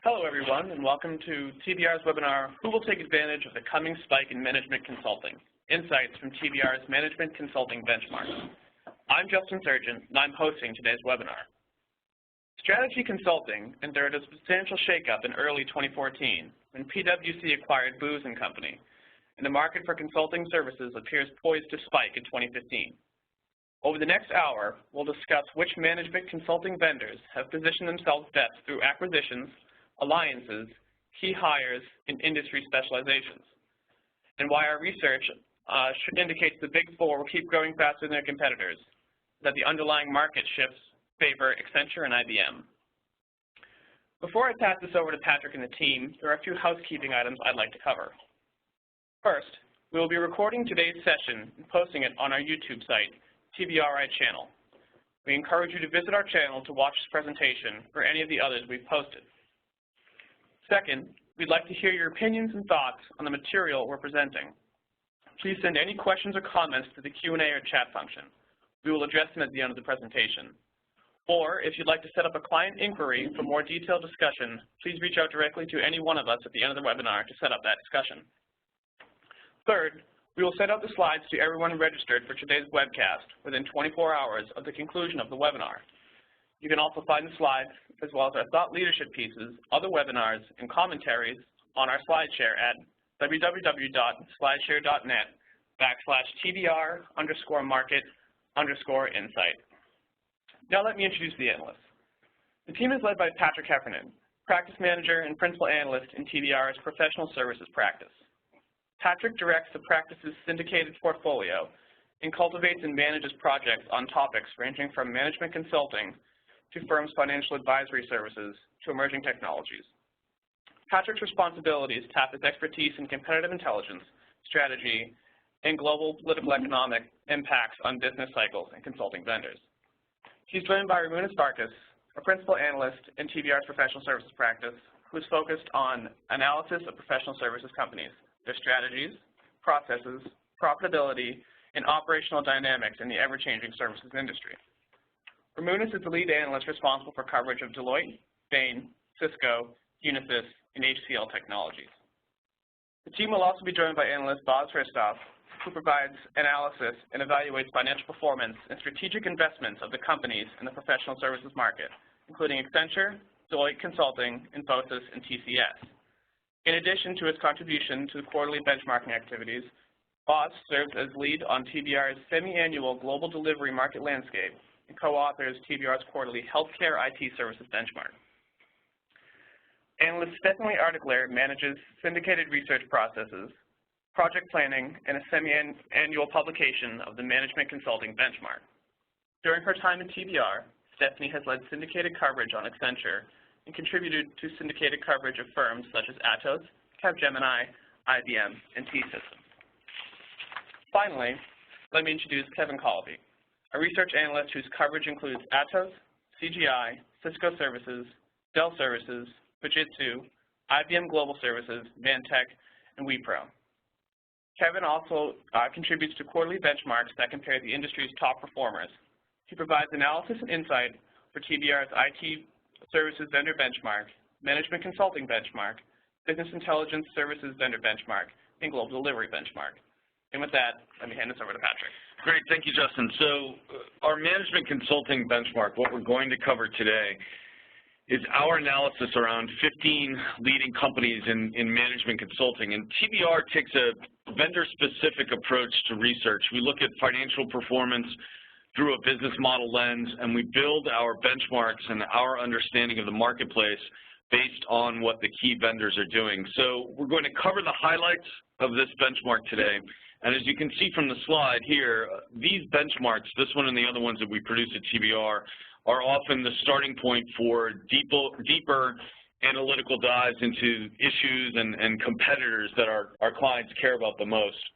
Hello, everyone, and welcome to TBR's webinar, Who Will Take Advantage of the Coming Spike in Management Consulting? Insights from TBR's Management Consulting Benchmark. I'm Justin Surgeon, and I'm hosting today's webinar. Strategy consulting endured a substantial shakeup in early 2014 when PwC acquired Booz and Company, and the market for consulting services appears poised to spike in 2015. Over the next hour, we'll discuss which management consulting vendors have positioned themselves best through acquisitions, alliances, key hires, and industry specializations, and why our research indicates the Big Four will keep growing faster than their competitors, that the underlying market shifts favor Accenture and IBM. Before I pass this over to Patrick and the team, there are a few housekeeping items I'd like to cover. First, we will be recording today's session and posting it on our YouTube site, TBRI channel. We encourage you to visit our channel to watch this presentation or any of the others we've posted. Second, we'd like to hear your opinions and thoughts on the material we're presenting. Please send any questions or comments to the Q&A or chat function. We will address them at the end of the presentation. Or if you'd like to set up a client inquiry for more detailed discussion, please reach out directly to any one of us at the end of the webinar to set up that discussion. Third, we will send out the slides to everyone registered for today's webcast within 24 hours of the conclusion of the webinar. You can also find the slides, as well as our thought leadership pieces, other webinars, and commentaries on our SlideShare at www.slideshare.net/TBR_market_insight. Now let me introduce the analysts. The team is led by Patrick Heffernan, Practice Manager and Principal Analyst in TBR's Professional Services practice. Patrick directs the practice's syndicated portfolio and cultivates and manages projects on topics ranging from management consulting to firms' financial advisory services to emerging technologies. Patrick's responsibilities tap his expertise in competitive intelligence, strategy, and global political economic impacts on business cycles and consulting vendors. He's joined by Ramunas, Svarcas, a principal analyst in TBR's professional services practice, who is focused on analysis of professional services companies, their strategies, processes, profitability, and operational dynamics in the ever-changing services industry. Ramunas is the lead analyst responsible for coverage of Deloitte, Bain, Cisco, Unisys, and HCL Technologies. The team will also be joined by analyst Hristov, who provides analysis and evaluates financial performance and strategic investments of the companies in the professional services market, including Accenture, Deloitte Consulting, Infosys, and TCS. In addition to his contribution to the quarterly benchmarking activities, Boz serves as lead on TBR's semi-annual Global Delivery Market Landscape and co-authors TBR's quarterly Healthcare IT Services Benchmark. Analyst Artigliere manages syndicated research processes, project planning, and a semi-annual publication of the Management Consulting Benchmark. During her time at TBR, Stephanie has led syndicated coverage on Accenture and contributed to syndicated coverage of firms such as Atos, Capgemini, IBM, and T-Systems. Finally, let me introduce Kevin Collupy, a research analyst whose coverage includes Atos, CGI, Cisco Services, Dell Services, Fujitsu, IBM Global Services, Vantech, and Wipro. Kevin also contributes to quarterly benchmarks that compare the industry's top performers. He provides analysis and insight for TBR's IT Services Vendor Benchmark, Management Consulting Benchmark, Business Intelligence Services Vendor Benchmark, and Global Delivery Benchmark. And with that, let me hand this over to Patrick. Great, thank you, Justin. So our Management Consulting Benchmark, what we're going to cover today is our analysis around 15 leading companies in management consulting. And TBR takes a vendor-specific approach to research. We look at financial performance through a business model lens, and we build our benchmarks and our understanding of the marketplace based on what the key vendors are doing. So we're going to cover the highlights of this benchmark today. And as you can see from the slide here, these benchmarks, this one and the other ones that we produce at TBR, are often the starting point for deeper analytical dives into issues and competitors that our clients care about the most.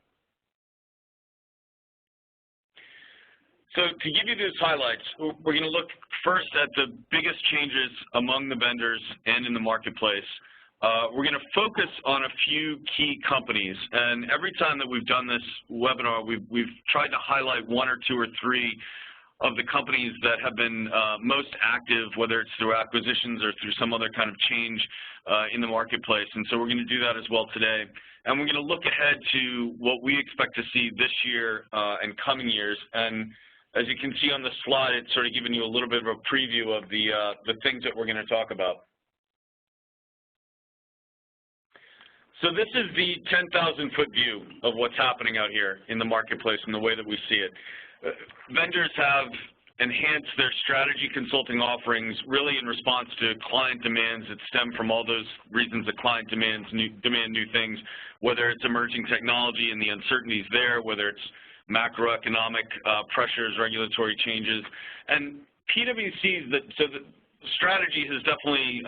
So to give you these highlights, we're going to look first at the biggest changes among the vendors and in the marketplace. We're going to focus on a few key companies, and every time that we've done this webinar, we've tried to highlight one or two or three of the companies that have been most active, whether it's through acquisitions or through some other kind of change in the marketplace. And so we're going to do that as well today. And we're going to look ahead to what we expect to see this year and coming years. And as you can see on the slide, it's sort of giving you a little bit of a preview of the things that we're going to talk about. So this is the 10,000-foot view of what's happening out here in the marketplace and the way that we see it. Vendors have enhanced their strategy consulting offerings really in response to client demands that stem from all those reasons that client demand new things, whether it's emerging technology and the uncertainties there, whether it's macroeconomic pressures, regulatory changes. And PwC's, so the strategy has definitely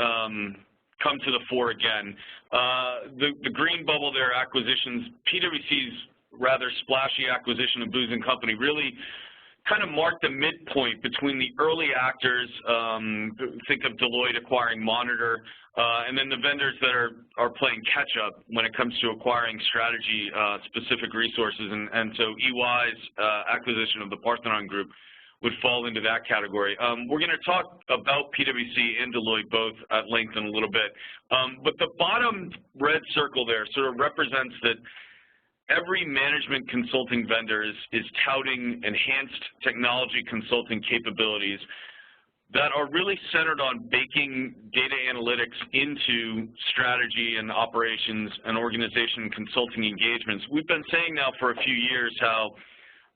come to the fore again. The green bubble there, acquisitions, PwC's rather splashy acquisition of Booz and Company really kind of marked the midpoint between the early actors, think of Deloitte acquiring Monitor, and then the vendors that are playing catch-up when it comes to acquiring strategy-specific resources. And so EY's acquisition of the Parthenon Group would fall into that category. We're going to talk about PwC and Deloitte both at length in a little bit. But the bottom red circle there sort of represents that every management consulting vendor is touting enhanced technology consulting capabilities that are really centered on baking data analytics into strategy and operations and organization consulting engagements. We've been saying now for a few years how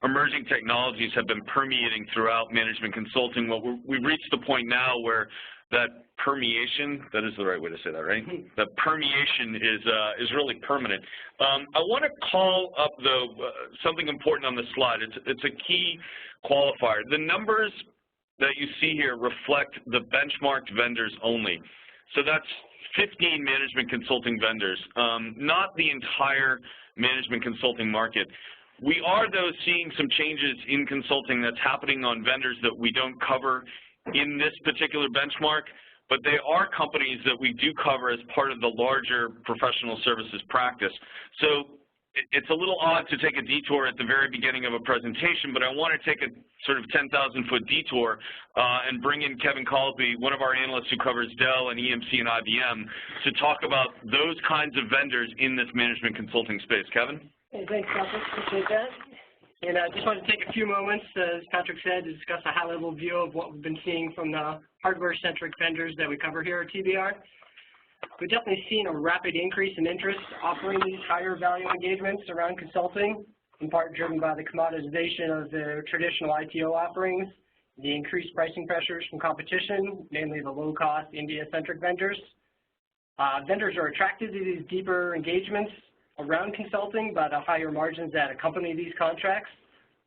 emerging technologies have been permeating throughout management consulting. Well, we've reached the point now where that permeation, that is the right way to say that, right? That permeation is really permanent. I want to call up, though, something important on the slide. It's a key qualifier. The numbers that you see here reflect the benchmarked vendors only. So that's 15 management consulting vendors, not the entire management consulting market. We are, though, seeing some changes in consulting that's happening on vendors that we don't cover in this particular benchmark, but they are companies that we do cover as part of the larger professional services practice. So it's a little odd to take a detour at the very beginning of a presentation, but I want to take a sort of 10,000-foot detour and bring in Kevin Collupy, one of our analysts who covers Dell and EMC and IBM, to talk about those kinds of vendors in this management consulting space. Kevin? Hey, thanks, Patrick. Appreciate that. And I just want to take a few moments, as Patrick said, to discuss a high-level view of what we've been seeing from the hardware-centric vendors that we cover here at TBR. We've definitely seen a rapid increase in interest offering these higher-value engagements around consulting, in part driven by the commoditization of the traditional ITO offerings, the increased pricing pressures from competition, namely the low-cost India-centric vendors. Vendors are attracted to these deeper engagements around consulting by the higher margins that accompany these contracts.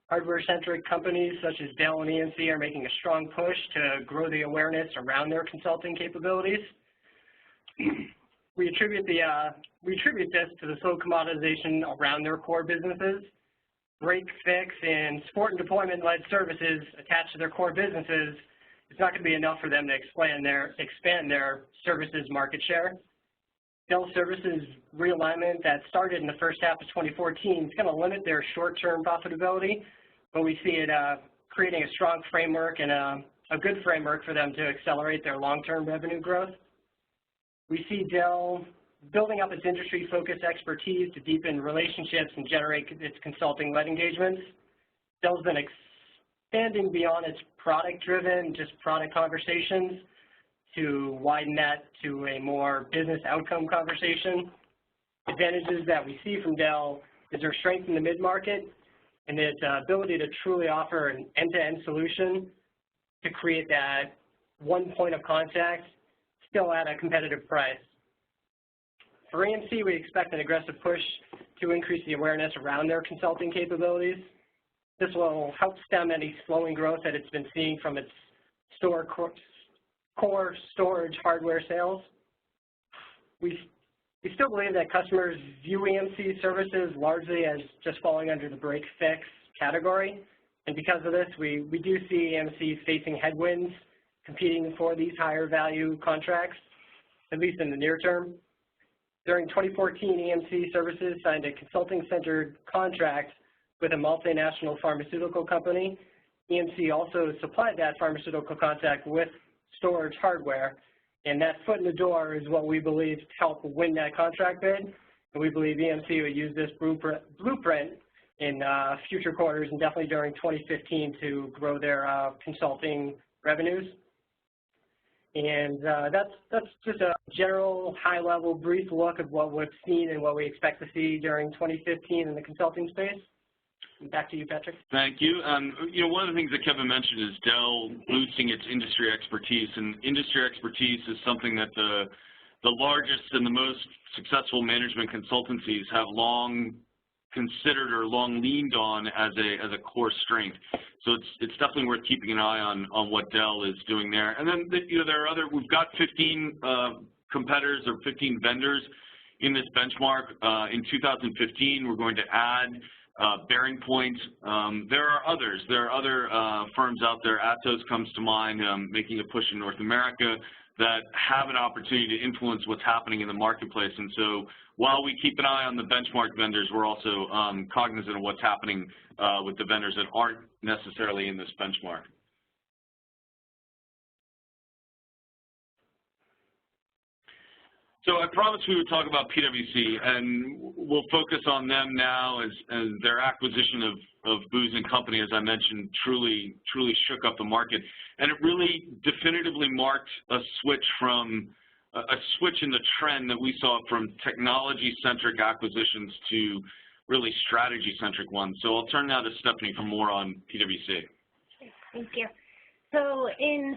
Hardware-centric companies such as Dell and EMC are making a strong push to grow the awareness around their consulting capabilities. We attribute this to the slow commoditization around their core businesses. Break, fix, and support and deployment-led services attached to their core businesses is not going to be enough for them to expand their services market share. Dell Services realignment that started in the first half of 2014 is going to limit their short-term profitability, but we see it creating a strong framework and a good framework for them to accelerate their long-term revenue growth. We see Dell building up its industry-focused expertise to deepen relationships and generate its consulting-led engagements. Dell's been expanding beyond its product-driven, just product conversations, to widen that to a more business outcome conversation. Advantages that we see from Dell is their strength in the mid-market and its ability to truly offer an end-to-end solution to create that one point of contact, still at a competitive price. For EMC, we expect an aggressive push to increase the awareness around their consulting capabilities. This will help stem any slowing growth that it's been seeing from its core storage hardware sales. We still believe that customers view EMC services largely as just falling under the break-fix category, and because of this, we do see EMC facing headwinds competing for these higher value contracts, at least in the near term. During 2014, EMC Services signed a consulting-centered contract with a multinational pharmaceutical company EMC also supplied that pharmaceutical contact with storage hardware, and that foot in the door is what we believe helped win that contract bid. And we believe EMC would use this blueprint in future quarters and definitely during 2015 to grow their consulting revenues. And that's just a general, high-level, brief look of what we've seen and what we expect to see during 2015 in the consulting space. Back to you, Patrick. Thank you. You know, one of the things that Kevin mentioned is Dell boosting its industry expertise, and industry expertise is something that the largest and the most successful management consultancies have long considered or long leaned on as a core strength. So it's definitely worth keeping an eye on what Dell is doing there. And then you know, there are other. We've got 15 competitors or 15 vendors in this benchmark. In 2015, we're going to add Bearing Point. There are others. There are other firms out there. Atos comes to mind, making a push in North America, that have an opportunity to influence what's happening in the marketplace. And so while we keep an eye on the benchmark vendors, we're also cognizant of what's happening with the vendors that aren't necessarily in this benchmark. So I promised we would talk about PwC, and we'll focus on them now as their acquisition of Booz and Company, as I mentioned, truly shook up the market. And it really definitively marked a switch in the trend that we saw from technology-centric acquisitions to really strategy-centric ones. So I'll turn now to Stephanie for more on PwC. Thank you. So in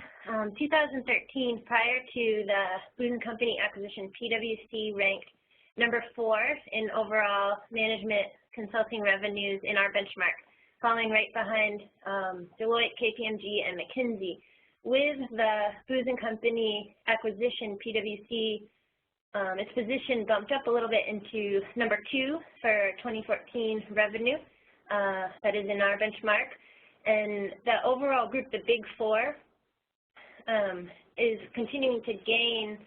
2013, prior to the Booz and Company acquisition, PwC ranked number 4 in overall management consulting revenues in our benchmark, falling right behind Deloitte, KPMG, and McKinsey. With the Booz and Company acquisition, PwC, its position bumped up a little bit into number 2 for 2014 revenue, that is in our benchmark. And the overall group, the Big Four, is continuing to gain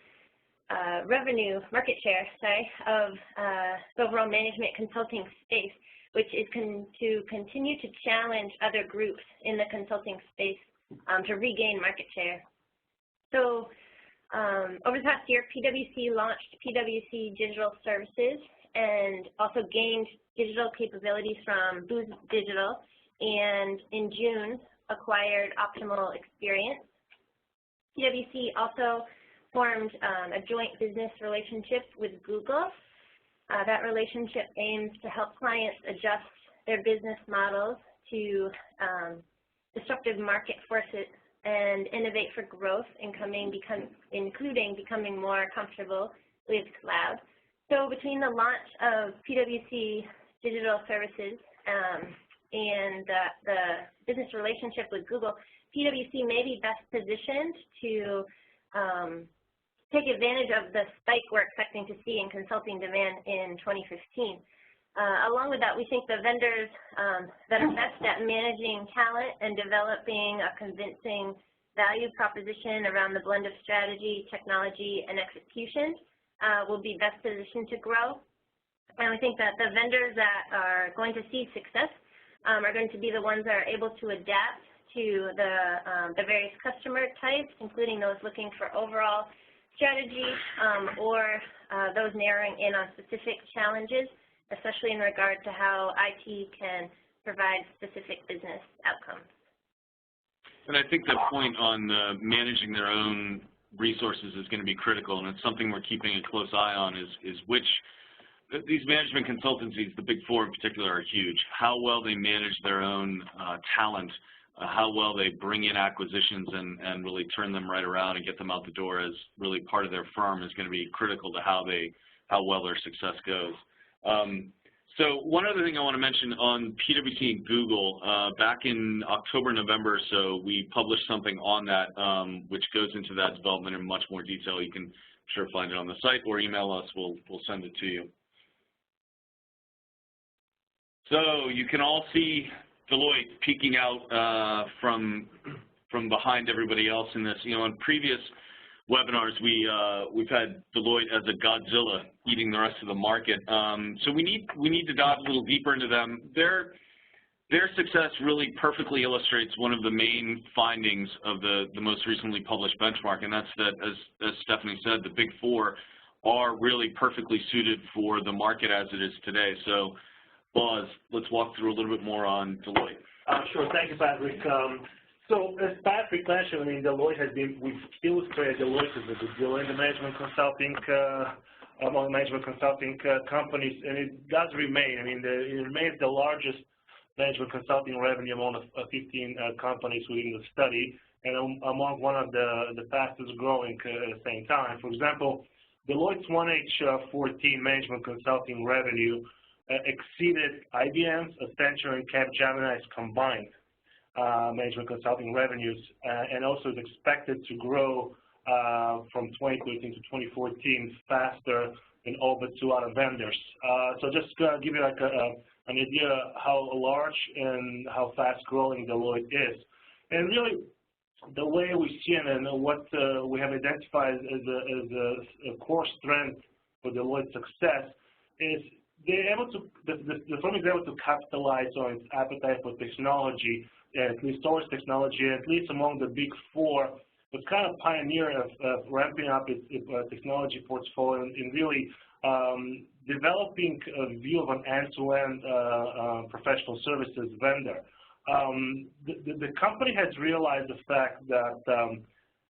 revenue, market share, of the overall management consulting space, which is to continue to challenge other groups in the consulting space to regain market share. So over the past year, PwC launched PwC Digital Services and also gained digital capabilities from Booz Digital, and in June acquired Optimal Experience. PwC also formed a joint business relationship with Google. That relationship aims to help clients adjust their business models to disruptive market forces and innovate for growth, including becoming more comfortable with cloud. So between the launch of PwC Digital Services and the business relationship with Google, PwC may be best positioned to take advantage of the spike we're expecting to see in consulting demand in 2015. Along with that, we think the vendors that are best at managing talent and developing a convincing value proposition around the blend of strategy, technology, and execution will be best positioned to grow. And we think that the vendors that are going to see success are going to be the ones that are able to adapt to the various customer types, including those looking for overall strategy or those narrowing in on specific challenges, especially in regard to how IT can provide specific business outcomes. And I think the point on managing their own resources is going to be critical, and it's something we're keeping a close eye on is which these management consultancies, the Big Four in particular, are huge. How well they manage their own talent, how well they bring in acquisitions and really turn them right around and get them out the door as really part of their firm is going to be critical to how well their success goes. So one other thing I want to mention on PwC and Google, back in October, November or so, we published something on that which goes into that development in much more detail. You can, I'm sure, find it on the site or email us. We'll send it to you. So you can all see Deloitte peeking out from behind everybody else in this. You know, in previous webinars, we've had Deloitte as a Godzilla eating the rest of the market. So we need to dive a little deeper into them. They're Their success really perfectly illustrates one of the main findings of the most recently published benchmark, and that's that, as Stephanie said, the Big Four are really perfectly suited for the market as it is today. So, Boz, let's walk through a little bit more on Deloitte. Sure. Thank you, Patrick. So as Patrick mentioned, I mean, Deloitte has been, we've illustrated Deloitte as a good deal in the management consulting, among management consulting companies, and it does remain. I mean, it remains the largest management consulting revenue among 15 companies within the study, and among one of the fastest growing at the same time. For example, Deloitte's 1H14 management consulting revenue exceeded IBM's, Accenture, and Capgemini's combined management consulting revenues, and also is expected to grow from 2013 to 2014 faster than all but two other vendors. So just to give you like an idea how large and how fast growing Deloitte is. And really, the way we see it and what we have identified as a core strength for Deloitte's success is they're able to, the firm is able to capitalize on its appetite for technology, at least towards technology, at least among the Big Four, was kind of pioneer of ramping up its technology portfolio and really developing a view of an end-to-end professional services vendor. The company has realized the fact that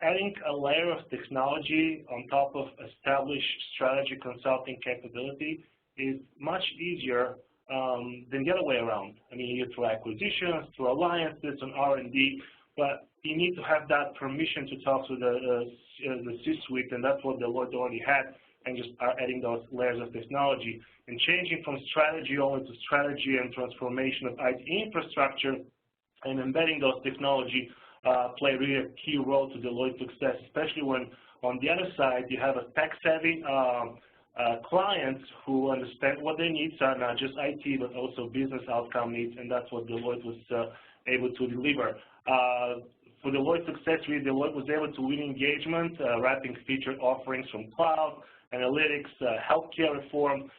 adding a layer of technology on top of established strategy consulting capability is much easier than the other way around. I mean, you through acquisitions, through alliances, and R&D, but you need to have that permission to talk to the C-suite, and that's what Deloitte already had, and just are adding those layers of technology. And changing from strategy only to strategy and transformation of IT infrastructure and embedding those technology play really a key role to Deloitte's success, especially when on the other side you have a tech-savvy clients who understand what their needs are, not just IT, but also business outcome needs, and that's what Deloitte was able to deliver. For Deloitte's success, really, Deloitte was able to win engagement, wrapping featured offerings from cloud, analytics, healthcare reform,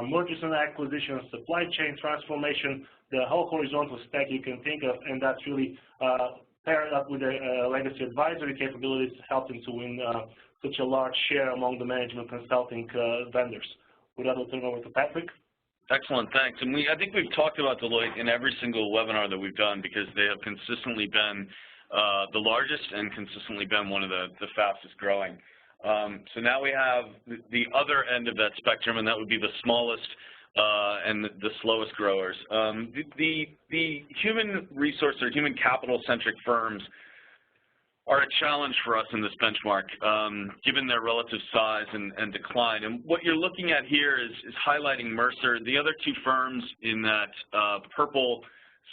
mergers and acquisitions, supply chain transformation, the whole horizontal stack you can think of, and that's really paired up with the legacy advisory capabilities, helping to win such a large share among the management consulting vendors. With that, I'll turn it over to Patrick. Excellent, thanks. And I think we've talked about Deloitte in every single webinar that we've done because they have consistently been the largest and consistently been one of the fastest growing. So now we have the other end of that spectrum, and that would be the smallest and the slowest growers. The human resource or human capital-centric firms are a challenge for us in this benchmark, given their relative size and decline. And what you're looking at here is highlighting Mercer. The other two firms in that purple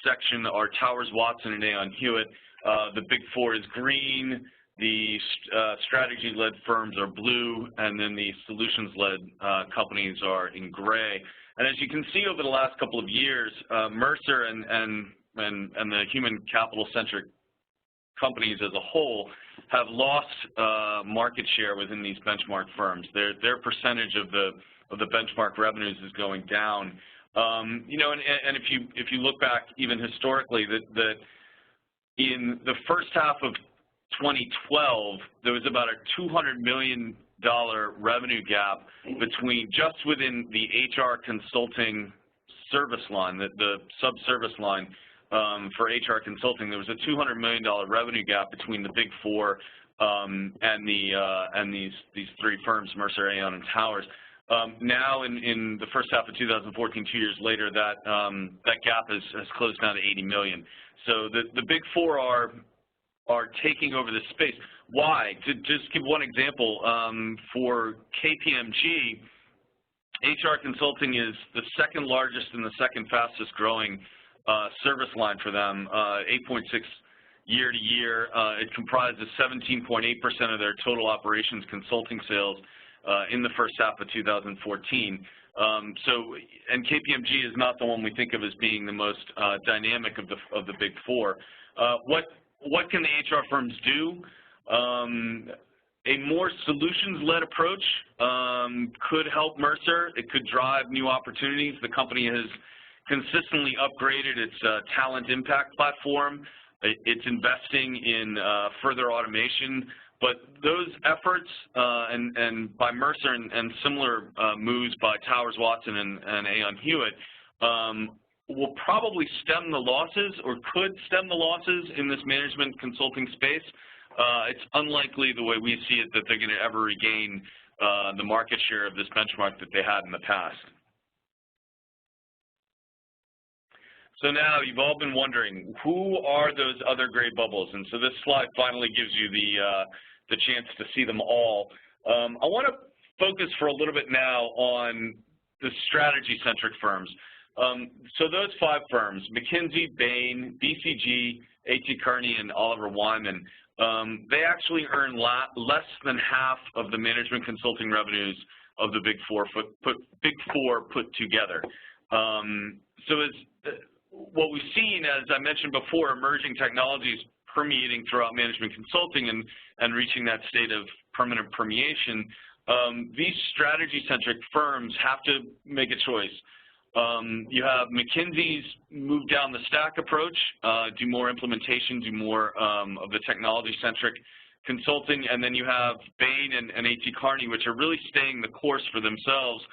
section are Towers Watson and Aon Hewitt. The Big Four is green, the strategy-led firms are blue, and then the solutions-led companies are in gray. And as you can see over the last couple of years, Mercer and the human capital-centric companies as a whole have lost market share within these benchmark firms. Their percentage of the benchmark revenues is going down. You know, and if you look back even historically, that in the first half of 2012, there was about a $200 million revenue gap between just within the HR consulting service line, the sub-service line for HR consulting. There was a $200 million revenue gap between the Big Four and these three firms, Mercer, Aon, and Towers. Now, in the first half of 2014, 2 years later, that gap has closed down to $80 million. So the Big Four are taking over this space. Why? To just give one example, for KPMG, HR consulting is the second largest and the second fastest growing service line for them, 8.6 year to year. It comprises 17.8% of their total operations consulting sales in the first half of 2014. And KPMG is not the one we think of as being the most dynamic of the Big Four. What can the HR firms do? A more solutions-led approach could help Mercer. It could drive new opportunities. The company has consistently upgraded its talent impact platform. It's investing in further automation. But those efforts and by Mercer and similar moves by Towers Watson and Aon Hewitt will probably stem the losses or could stem the losses in this management consulting space. It's unlikely the way we see it that they're going to ever regain the market share of this benchmark that they had in the past. So now you've all been wondering, who are those other gray bubbles? And so this slide finally gives you the chance to see them all. I want to focus for a little bit now on the strategy-centric firms. So those 5 firms, McKinsey, Bain, BCG, A.T. Kearney, and Oliver Wyman, they actually earn less than half of the management consulting revenues of the Big Four put together. So as what we've seen, as I mentioned before, emerging technologies permeating throughout management consulting and reaching that state of permanent permeation, these strategy-centric firms have to make a choice. You have McKinsey's move down the stack approach, do more implementation, do more of the technology-centric consulting, and then you have Bain and A.T. Kearney, which are really staying the course for themselves,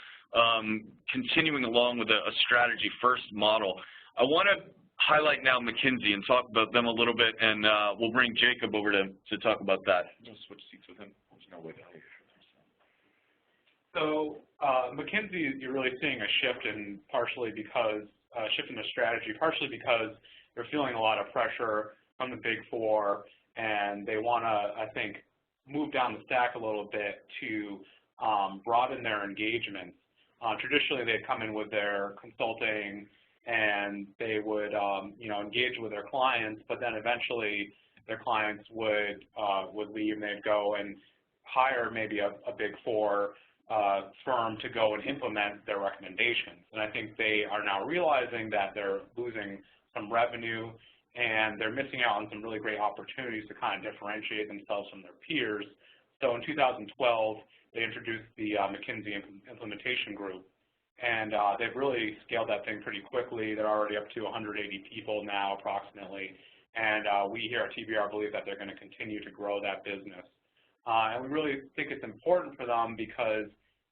continuing along with a strategy-first model. I want to highlight now McKinsey and talk about them a little bit, and we'll bring Jacob over to talk about that. I'll switch seats with him. There's no way down here. So McKinsey, you're really seeing a shift in partially because shift in the strategy, partially because they're feeling a lot of pressure from the Big Four, and they want to, I think, move down the stack a little bit to broaden their engagements. Traditionally, they'd come in with their consulting, and they would, engage with their clients, but then eventually their clients would leave, and they'd go and hire maybe a Big Four firm to go and implement their recommendations. And I think they are now realizing that they're losing some revenue, and they're missing out on some really great opportunities to kind of differentiate themselves from their peers. So in 2012, they introduced the McKinsey Implementation Group, and they've really scaled that thing pretty quickly. They're already up to 180 people now, approximately, and we here at TBR believe that they're going to continue to grow that business. And we really think it's important for them because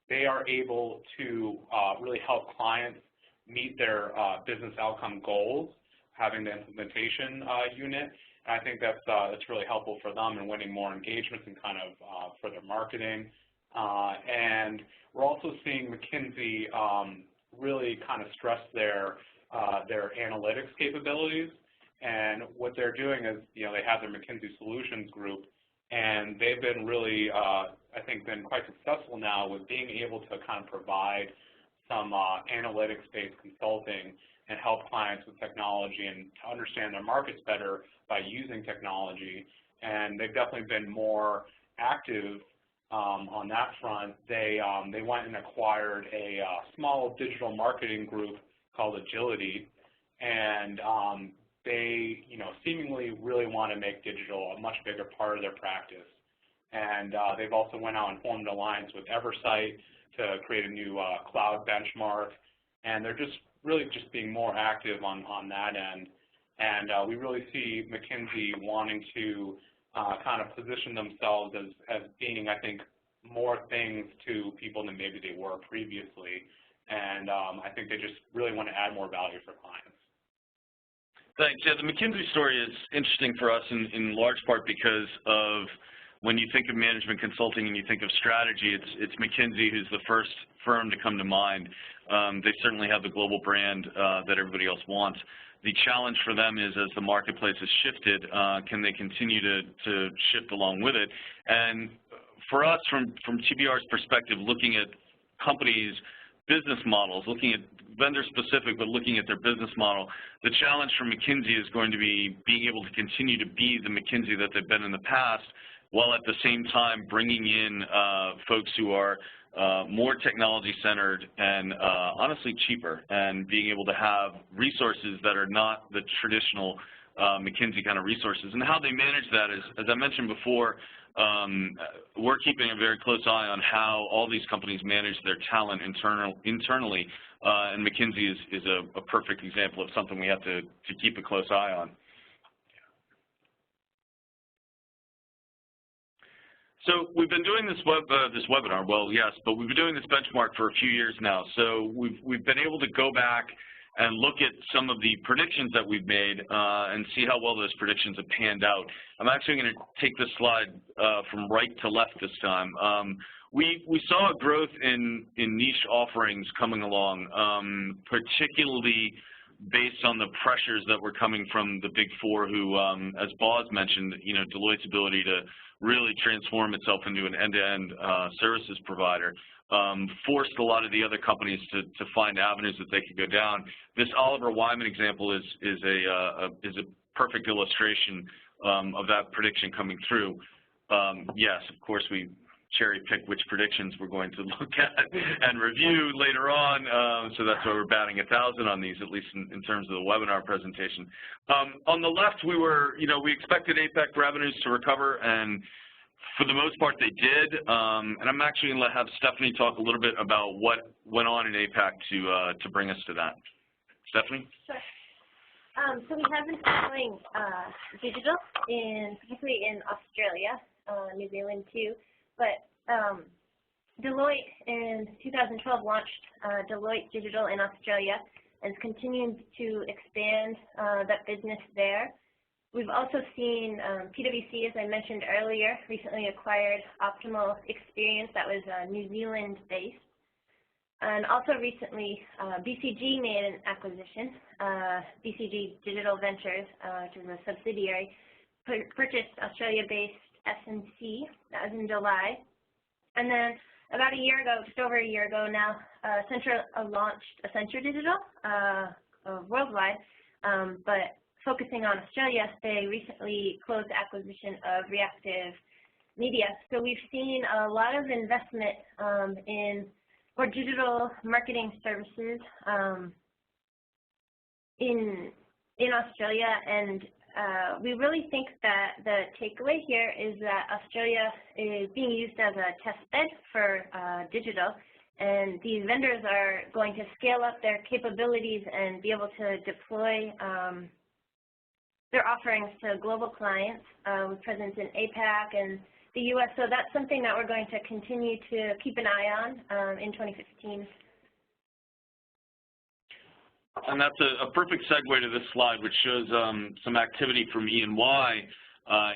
they are able to really help clients meet their business outcome goals, having the implementation unit. And I think that's really helpful for them in winning more engagements and kind of for their marketing. And we're also seeing McKinsey really kind of stress their analytics capabilities. And what they're doing is, they have their McKinsey Solutions Group, and they've been really, I think, been quite successful now with being able to kind of provide some analytics-based consulting and help clients with technology and to understand their markets better by using technology. And they've definitely been more active on that front. They went and acquired a small digital marketing group called Agility, and they, seemingly really want to make digital a much bigger part of their practice. And they've also went out and formed an alliance with Eversight to create a new cloud benchmark. And they're just really just being more active on that end. And we really see McKinsey wanting to kind of position themselves as being, I think, more things to people than maybe they were previously. And I think they just really want to add more value for clients. Thanks. Yeah, the McKinsey story is interesting for us in large part because of when you think of management consulting and you think of strategy, it's McKinsey who's the first firm to come to mind. They certainly have the global brand that everybody else wants. The challenge for them is, as the marketplace has shifted, can they continue to shift along with it? And for us, from TBR's perspective, looking at companies' business models, looking at vendor-specific, but looking at their business model, the challenge for McKinsey is going to be being able to continue to be the McKinsey that they've been in the past, while at the same time bringing in folks who are more technology-centered and honestly cheaper, and being able to have resources that are not the traditional McKinsey kind of resources. And how they manage that is, as I mentioned before, we're keeping a very close eye on how all these companies manage their talent internally, and McKinsey is a perfect example of something we have to keep a close eye on. So we've been doing this webinar, well, yes, but we've been doing this benchmark for a few years now. So we've been able to go back and look at some of the predictions that we've made and see how well those predictions have panned out. I'm actually going to take this slide from right to left this time. We saw a growth in niche offerings coming along, particularly based on the pressures that were coming from the Big Four, who, as Boz mentioned, Deloitte's ability to really transform itself into an end-to-end services provider, forced a lot of the other companies to find avenues that they could go down. This Oliver Wyman example is a perfect illustration of that prediction coming through. Yes, of course, we cherry pick which predictions we're going to look at and review later on, so that's why we're batting 1,000 on these, at least in terms of the webinar presentation. On the left, we expected APAC revenues to recover, and for the most part they did. And I'm actually going to have Stephanie talk a little bit about what went on in APAC to bring us to that. Stephanie? Sure. So we have been following digital, particularly in Australia, New Zealand too. But Deloitte in 2012 launched Deloitte Digital in Australia and is continuing to expand that business there. We've also seen PwC, as I mentioned earlier, recently acquired Optimal Experience that was New Zealand-based. And also recently, BCG made an acquisition. BCG Digital Ventures, which is a subsidiary, purchased Australia-based S&C. That was in July. And then about a year ago, just over a year ago now, Accenture launched Accenture Digital worldwide, but focusing on Australia, they recently closed the acquisition of Reactive Media. So we've seen a lot of investment in more digital marketing services in Australia, and we really think that the takeaway here is that Australia is being used as a test bed for digital, and these vendors are going to scale up their capabilities and be able to deploy their offerings to global clients with presence in APAC and the U.S. So that's something that we're going to continue to keep an eye on in 2015. And that's a perfect segue to this slide, which shows some activity from E&Y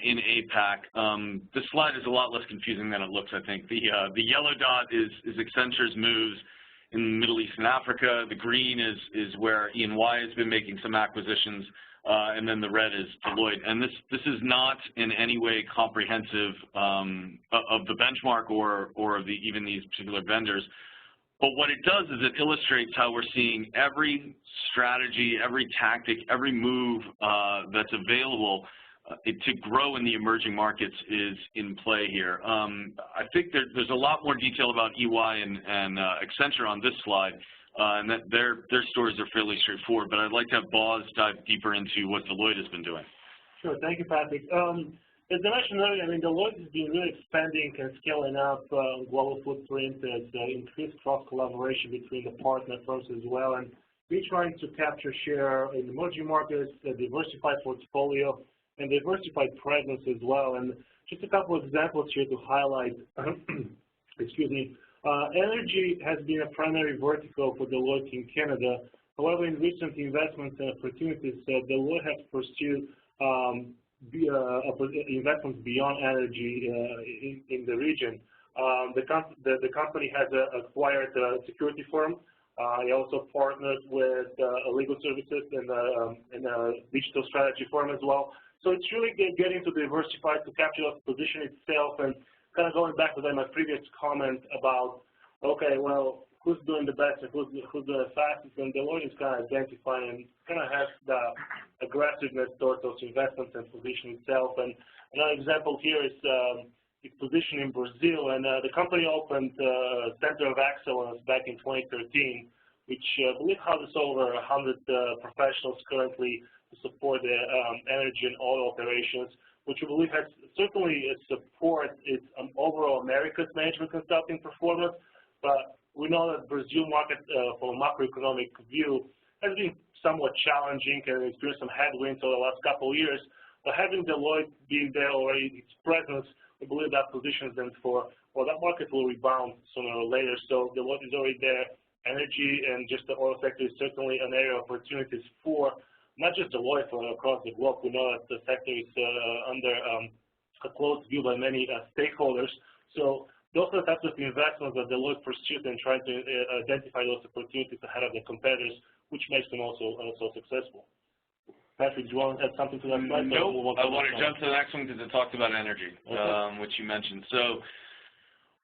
in APAC. This slide is a lot less confusing than it looks, I think. The yellow dot is Accenture's moves in the Middle East and Africa. The green is where E&Y has been making some acquisitions, and then the red is Deloitte. And this is not in any way comprehensive of the benchmark or of even these particular vendors. But what it does is it illustrates how we're seeing every strategy, every tactic, every move that's available to grow in the emerging markets is in play here. I think there's a lot more detail about EY and Accenture on this slide, and that their stories are fairly straightforward. But I'd like to have Boz dive deeper into what Deloitte has been doing. Sure, thank you, Patrick. As I mentioned earlier, Deloitte has been really expanding and scaling up global footprint. There's increased cross-collaboration between the partner firms as well, and we're trying to capture share in emerging markets, a diversified portfolio, and diversified presence as well. And just a couple of examples here to highlight. Excuse me. Energy has been a primary vertical for Deloitte in Canada. However, in recent investments and opportunities, Deloitte has pursued investments beyond energy in the region. The company has acquired a security firm. It also partners with legal services and a digital strategy firm as well. So it's really getting to diversify to capture the position itself, and kind of going back to my previous comment about, okay, well, who's doing the best and who's doing the fastest, and Deloitte is kind of identifying and kind of has the aggressiveness towards those investments and position itself. And another example here is its position in Brazil, and the company opened a Center of Excellence back in 2013, which I believe houses over 100 professionals currently to support the energy and oil operations, which we believe has certainly support its overall America's management consulting performance. But we know that Brazil market, from a macroeconomic view, has been somewhat challenging and experienced some headwinds over the last couple of years. But having Deloitte being there already, its presence, we believe that positions them for, well, that market will rebound sooner or later. So Deloitte is already there. Energy and just the oil sector is certainly an area of opportunities for not just Deloitte, but across the globe. We know that the sector is under a close view by many stakeholders. So those are the types of investments that Deloitte pursues and trying to identify those opportunities ahead of the competitors, which makes them also successful. Patrick, do you want to add something to that slide? No, I want to jump to the next one because it talked about energy, which you mentioned. So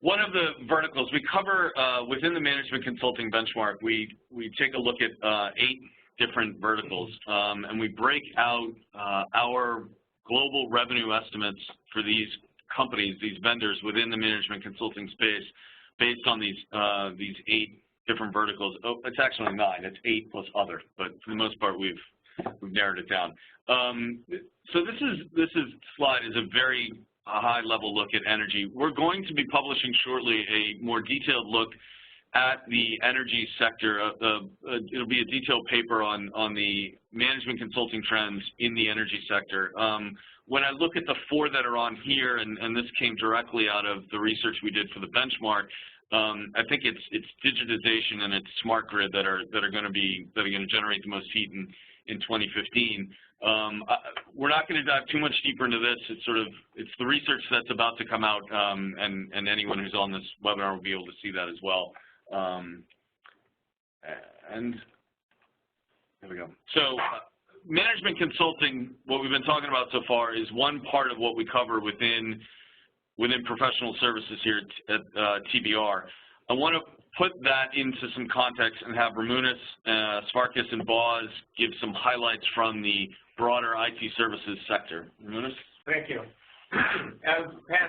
one of the verticals we cover within the management consulting benchmark, we take a look at 8 different verticals, and we break out our global revenue estimates for these companies, these vendors within the management consulting space, based on these 8 different verticals. Oh, it's actually 9. It's 8 plus other, but for the most part, we've narrowed it down. So this slide is a very high-level look at energy. We're going to be publishing shortly a more detailed look at the energy sector. It'll be a detailed paper on the management consulting trends in the energy sector. When I look at the 4 that are on here, and this came directly out of the research we did for the benchmark, I think it's digitization and it's smart grid that are going to generate the most heat in 2015. We're not going to dive too much deeper into this. It's the research that's about to come out, and anyone who's on this webinar will be able to see that as well. And there we go. So management consulting, what we've been talking about so far, is one part of what we cover within professional services here at TBR. I want to put that into some context and have Ramunas, Svarcas, and Boz give some highlights from the broader IT services sector. Ramunas? Thank you. As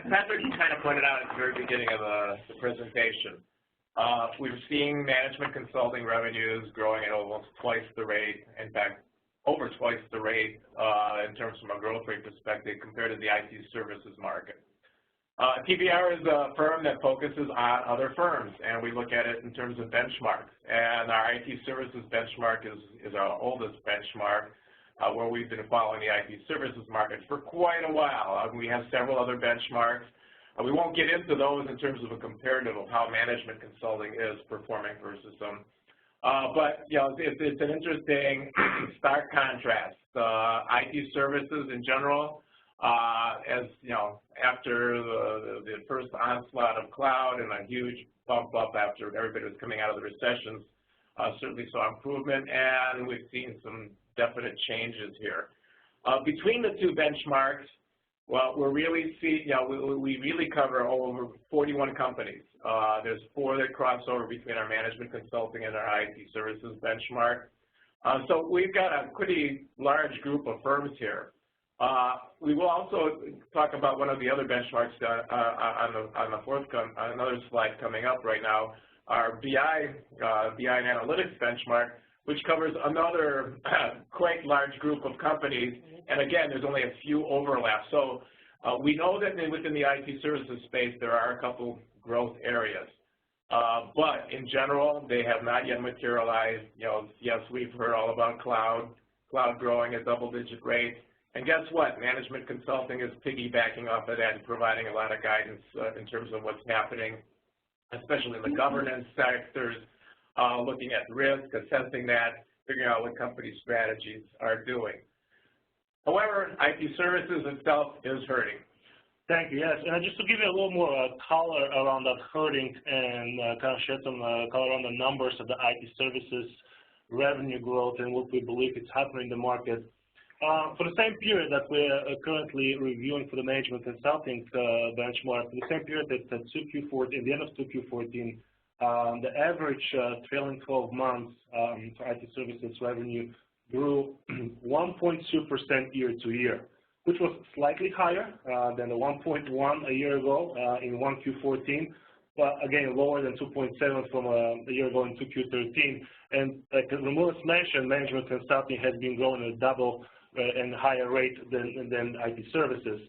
Patrick kind of pointed out at the very beginning of the presentation, we're seeing management consulting revenues growing at almost twice the rate, in fact, over twice the rate in terms from a growth rate perspective compared to the IT services market. TBR is a firm that focuses on other firms, and we look at it in terms of benchmarks. And our IT services benchmark is our oldest benchmark, where we've been following the IT services market for quite a while. We have several other benchmarks. We won't get into those in terms of a comparative of how management consulting is performing versus them. But you know, it's an interesting stark contrast. IT services in general, as you know, after the first onslaught of cloud and a huge bump up after everybody was coming out of the recessions, certainly saw improvement, and we've seen some definite changes here. Between the 2 benchmarks, well, we really cover over 41 companies. There's 4 that cross over between our management consulting and our IT services benchmark. So we've got a pretty large group of firms here. We will also talk about one of the other benchmarks on another slide coming up right now, our BI and Analytics benchmark, which covers another quite large group of companies. And again, there's only a few overlaps. So we know that within the IT services space, there are a couple growth areas. But in general, they have not yet materialized. You know, yes, we've heard all about cloud growing at double-digit rates. And guess what? Management consulting is piggybacking off of that and providing a lot of guidance in terms of what's happening, especially in the governance sectors, looking at risk, assessing that, figuring out what company strategies are doing. However, IT services itself is hurting. Thank you. Yes, and just to give you a little more color around that hurting and kind of shed some color on the numbers of the IT services revenue growth and what we believe is happening in the market. For the same period that we're currently reviewing for the management consulting benchmark, for the same period at the end of 2Q14, the average trailing 12 months for IT services revenue grew 1.2% year to year, which was slightly higher than the 1.1 a year ago in 1Q14. but again, lower than 2.7 from a year ago in 2Q13. And like Ramunas mentioned, management consulting has been growing at a double and higher rate than IT services.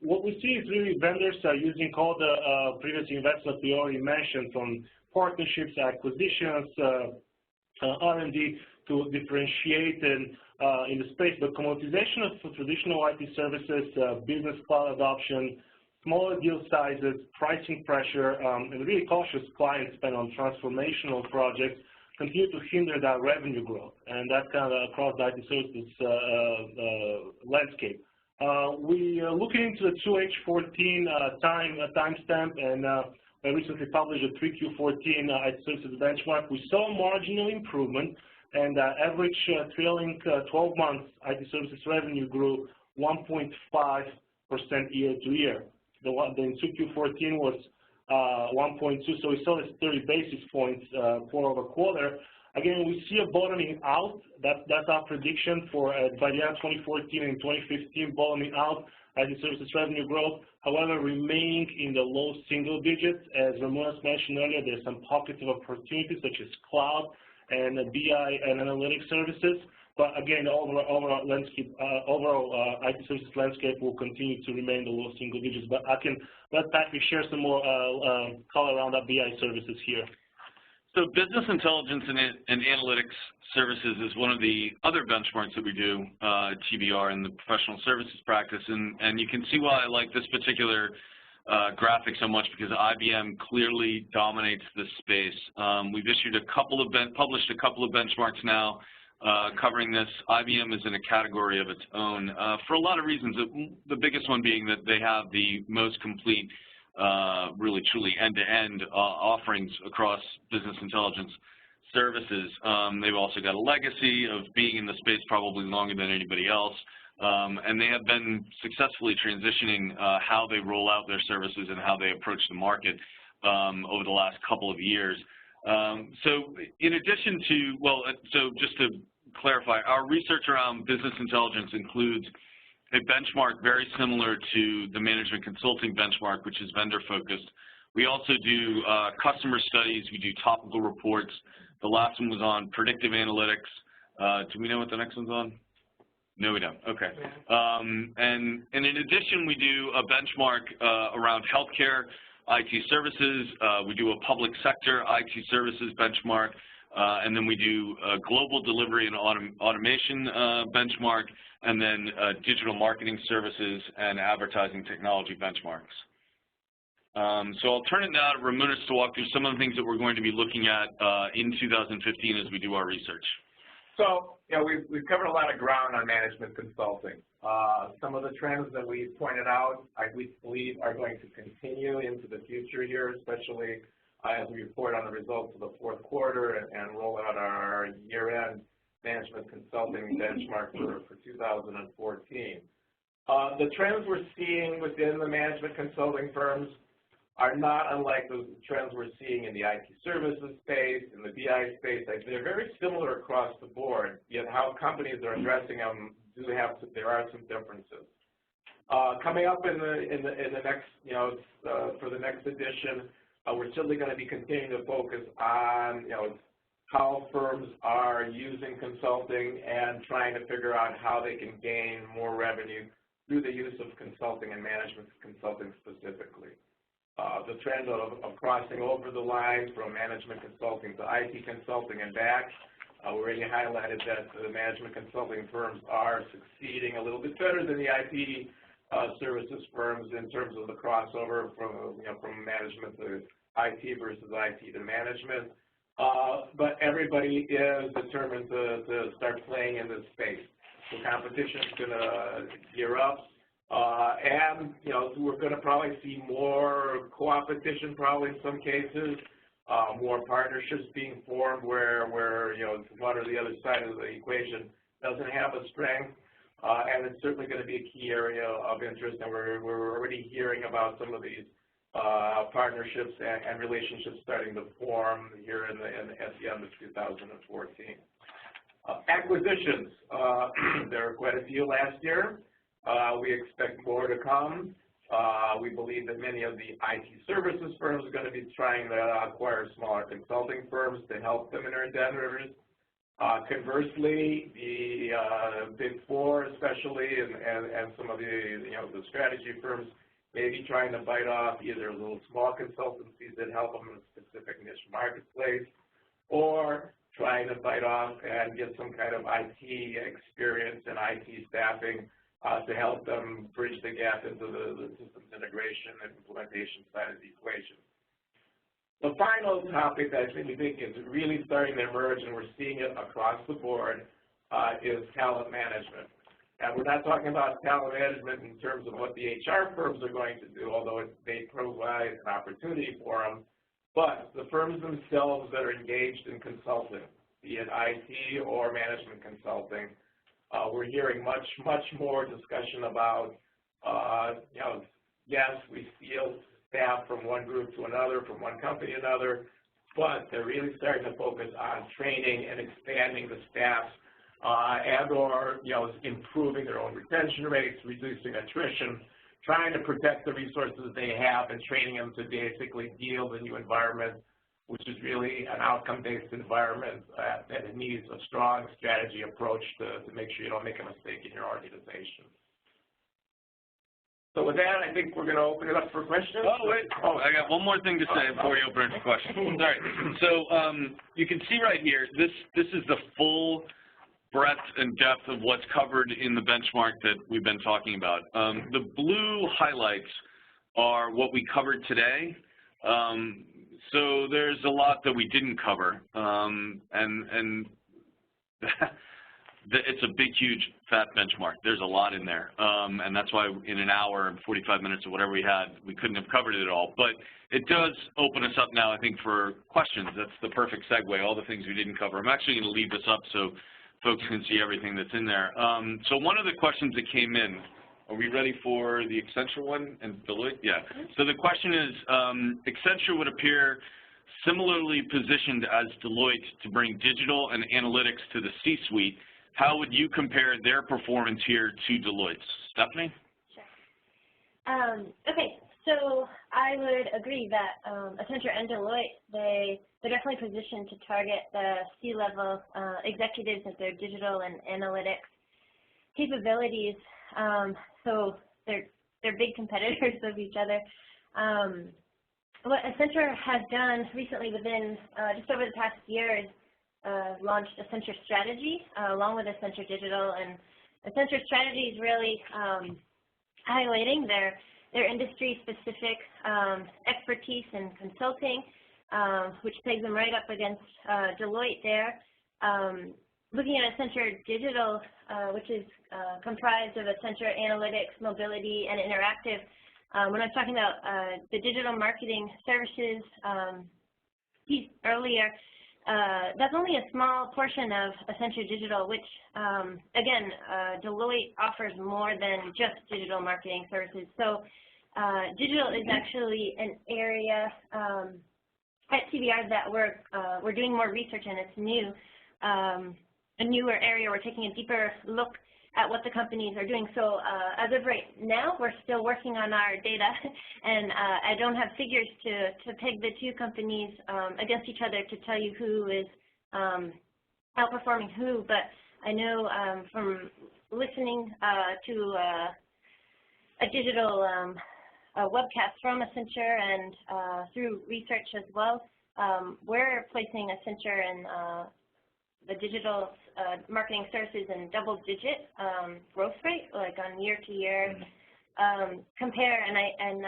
What we see is really vendors are using all the previous investments we already mentioned, from partnerships, acquisitions, R&D, to differentiate in the space. But commoditization of traditional IT services, business cloud adoption, smaller deal sizes, pricing pressure, and really cautious client spend on transformational projects continue to hinder that revenue growth, and that's kind of across the IT services landscape. We are looking into the 2H14 timestamp, and I recently published a 3Q14 IT services benchmark. We saw marginal improvement, and average trailing 12 months IT services revenue grew 1.5% year to year. The one in 2Q14 was 1.2, so we saw this 30 basis points quarter-over-quarter. Again, we see a bottoming out. That's our prediction for by the end of 2014 and 2015, bottoming out IT services revenue growth. However, remaining in the low single digits. As Ramunas mentioned earlier, there's some pockets of opportunities such as cloud and BI and analytics services. But again, the overall landscape, IT services landscape will continue to remain the low single digits. But I can let Patrick share some more color around that BI services here. So business intelligence and analytics services is one of the other benchmarks that we do at TBR in the professional services practice. And you can see why I like this particular graphic so much, because IBM clearly dominates this space. We've published a couple of benchmarks now covering this. IBM is in a category of its own for a lot of reasons. The biggest one being that they have the most complete, really truly end-to-end offerings across business intelligence services. They've also got a legacy of being in the space probably longer than anybody else. And they have been successfully transitioning how they roll out their services and how they approach the market over the last couple of years. So in addition to, so just to clarify, our research around business intelligence includes a benchmark very similar to the management consulting benchmark, which is vendor-focused. We also do customer studies. We do topical reports. The last one was on predictive analytics. Do we know what the next one's on? No, we don't. Okay. And in addition, we do a benchmark around healthcare IT services. We do a public sector IT services benchmark. And then we do a global delivery and automation benchmark, and then digital marketing services and advertising technology benchmarks. So I'll turn it now to Ramunas to walk through some of the things that we're going to be looking at in 2015 as we do our research. So, we've covered a lot of ground on management consulting. Some of the trends that we pointed out, we believe, are going to continue into the future here, especially as we report on the results of the fourth quarter and roll out our year-end management consulting benchmark for 2014. The trends we're seeing within the management consulting firms are not unlike the trends we're seeing in the IT services space, in the BI space. They're very similar across the board, yet how companies are addressing them there are some differences. Coming up in the next, for the next edition, we're certainly going to be continuing to focus on, how firms are using consulting and trying to figure out how they can gain more revenue through the use of consulting and management consulting specifically. The trend of crossing over the line from management consulting to IT consulting and back, we already highlighted that the management consulting firms are succeeding a little bit better than the IT services firms in terms of the crossover from management to IT versus IT to management. But everybody is determined to start playing in this space. The competition is going to gear up. And, we're going to probably see more co-opetition probably in some cases, more partnerships being formed where one or the other side of the equation doesn't have a strength. And it's certainly going to be a key area of interest, and we're already hearing about some of these partnerships and relationships starting to form here at the end of 2014. Acquisitions, there were quite a few last year. We expect more to come, We believe that many of the IT services firms are going to be trying to acquire smaller consulting firms to help them in their endeavors. Conversely, the Big Four especially and some of the strategy firms may be trying to bite off either little small consultancies that help them in a specific niche marketplace, or trying to bite off and get some kind of IT experience and IT staffing to help them bridge the gap into the systems integration and implementation side of the equation. The final topic that I think is really starting to emerge, and we're seeing it across the board, is talent management. And we're not talking about talent management in terms of what the HR firms are going to do, although it may provide an opportunity for them, but the firms themselves that are engaged in consulting, be it IT or management consulting. We're hearing much more discussion about, yes, we steal staff from one group to another, from one company to another, but they're really starting to focus on training and expanding the staff and/or improving their own retention rates, reducing attrition, trying to protect the resources they have, and training them to basically deal with the new environment, which is really an outcome-based environment that it needs a strong strategy approach to make sure you don't make a mistake in your organization. So with that, I think we're going to open it up for questions. Oh, wait. Oh, I got one more thing to say before you open it for questions. Sorry. So you can see right here, this is the full breadth and depth of what's covered in the benchmark that we've been talking about. The blue highlights are what we covered today. So there's a lot that we didn't cover, and it's a big, huge, fat benchmark. There's a lot in there, and that's why in an hour and 45 minutes or whatever we had, we couldn't have covered it all. But it does open us up now, I think, for questions. That's the perfect segue, all the things we didn't cover. I'm actually going to leave this up so folks can see everything that's in there. So one of the questions that came in, are we ready for the Accenture one and Deloitte? Yeah. So the question is, Accenture would appear similarly positioned as Deloitte to bring digital and analytics to the C-suite. How would you compare their performance here to Deloitte's? Stephanie? Sure. Okay, so I would agree that Accenture and Deloitte, they're definitely positioned to target the C-level executives with their digital and analytics capabilities. So they're big competitors of each other. What Accenture has done recently within just over the past year is launched Accenture Strategy along with Accenture Digital, and Accenture Strategy is really highlighting their industry-specific expertise in consulting, which pegs them right up against Deloitte there. Looking at Accenture Digital, which is comprised of Accenture Analytics, Mobility, and Interactive. When I was talking about the digital marketing services piece earlier, that's only a small portion of Accenture Digital, which, again, Deloitte offers more than just digital marketing services. So digital is actually an area at TBR that we're doing more research in. It's new. A newer area. We're taking a deeper look at what the companies are doing. So as of right now, we're still working on our data, and I don't have figures to peg the two companies against each other to tell you who is outperforming who, but I know from listening to a digital webcast from Accenture and through research as well, we're placing Accenture and the digital marketing services in double-digit growth rate, like on year-to-year compare. And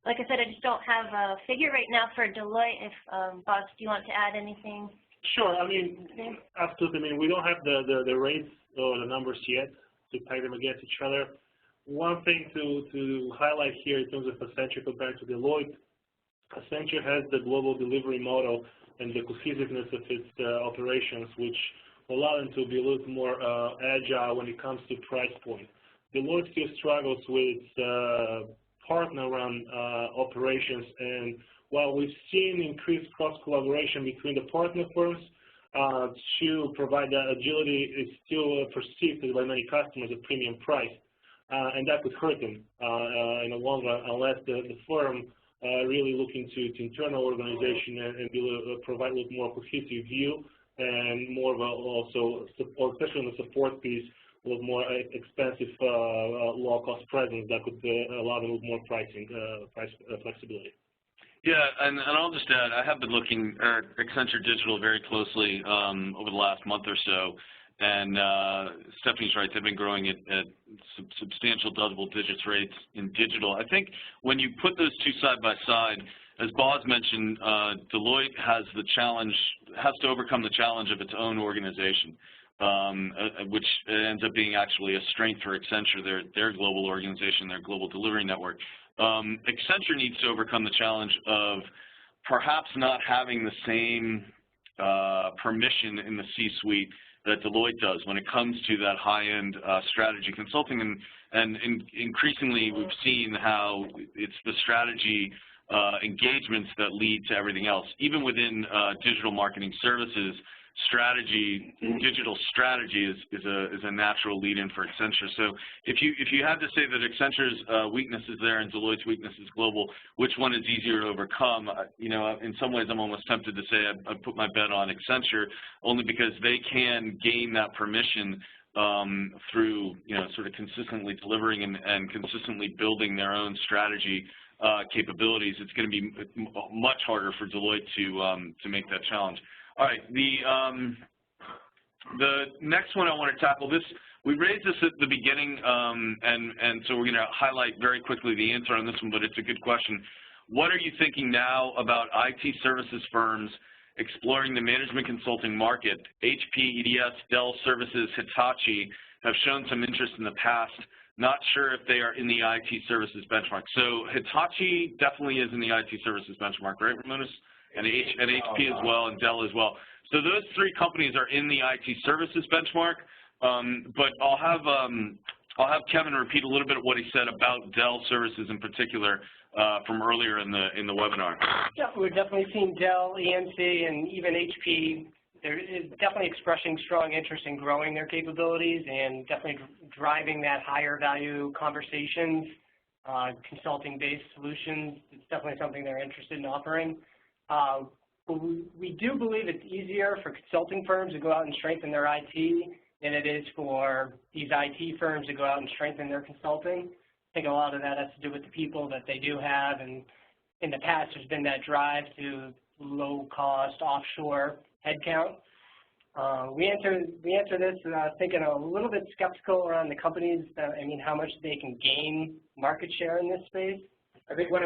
like I said, I just don't have a figure right now for Deloitte. If Boz, do you want to add anything? Sure. I mean, absolutely. I mean, we don't have the rates or the numbers yet to peg them against each other. One thing to highlight here in terms of Accenture compared to Deloitte, Accenture has the global delivery model and the cohesiveness of its operations, which allow them to be a little more agile when it comes to price point. Deloitte still struggles with partner-run operations, and while we've seen increased cross-collaboration between the partner firms to provide that agility, is still perceived by many customers at premium price. and that could hurt them in the long run unless the firm really looking to internal organization and provide a little more cohesive view and more of a also support, especially on the support piece, a little more expensive low-cost presence that could allow them with more price flexibility. Yeah, and I'll just add, I have been looking at Accenture Digital very closely over the last month or so, and Stephanie's right, they've been growing at substantial double digits rates in digital. I think when you put those two side by side, as Boz mentioned, Deloitte has to overcome the challenge of its own organization, which ends up being actually a strength for Accenture, their global organization, their global delivery network. Accenture needs to overcome the challenge of perhaps not having the same permission in the C-suite that Deloitte does when it comes to that high-end strategy consulting, and increasingly we've seen how it's the strategy engagements that lead to everything else. Even within digital marketing services, digital strategy is a natural lead-in for Accenture. So if you had to say that Accenture's weakness is there and Deloitte's weakness is global, which one is easier to overcome? In some ways I'm almost tempted to say I'd put my bet on Accenture, only because they can gain that permission through sort of consistently delivering and consistently building their own strategy capabilities. It's going to be much harder for Deloitte to make that challenge. All right, the next one I want to tackle, we raised this at the beginning, and so we're going to highlight very quickly the answer on this one, but it's a good question. What are you thinking now about IT services firms exploring the management consulting market? HP, EDS, Dell Services, Hitachi have shown some interest in the past. Not sure if they are in the IT services benchmark. So Hitachi definitely is in the IT services benchmark, right, Ramunas? And HP as well, and Dell as well. So those three companies are in the IT services benchmark. But I'll have Kevin repeat a little bit of what he said about Dell Services in particular from earlier in the webinar. Yeah, we're definitely seeing Dell, EMC, and even HP. There is definitely expressing strong interest in growing their capabilities and definitely driving that higher value conversations, consulting-based solutions. It's definitely something they're interested in offering. We do believe it's easier for consulting firms to go out and strengthen their IT than it is for these IT firms to go out and strengthen their consulting. I think a lot of that has to do with the people that they do have, and in the past there's been that drive to low-cost offshore headcount. We enter this thinking a little bit skeptical around the companies, how much they can gain market share in this space. I think I'm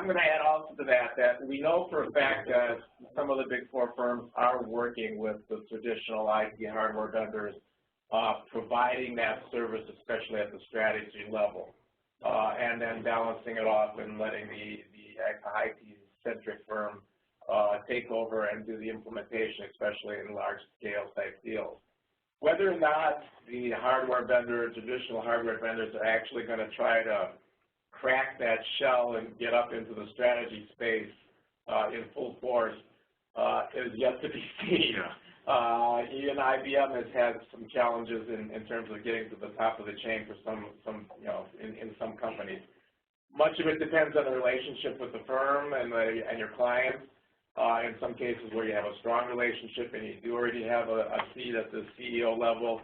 going to add also to that we know for a fact that some of the big four firms are working with the traditional IT hardware vendors, providing that service, especially at the strategy level, and then balancing it off and letting the IT-centric firm take over and do the implementation, especially in large-scale type deals. Whether or not the traditional hardware vendors are actually going to try to crack that shell and get up into the strategy space in full force is yet to be seen. Even IBM has had some challenges in terms of getting to the top of the chain for some in some companies. Much of it depends on the relationship with the firm and your clients. In some cases where you have a strong relationship and you do already have a seat at the CEO level,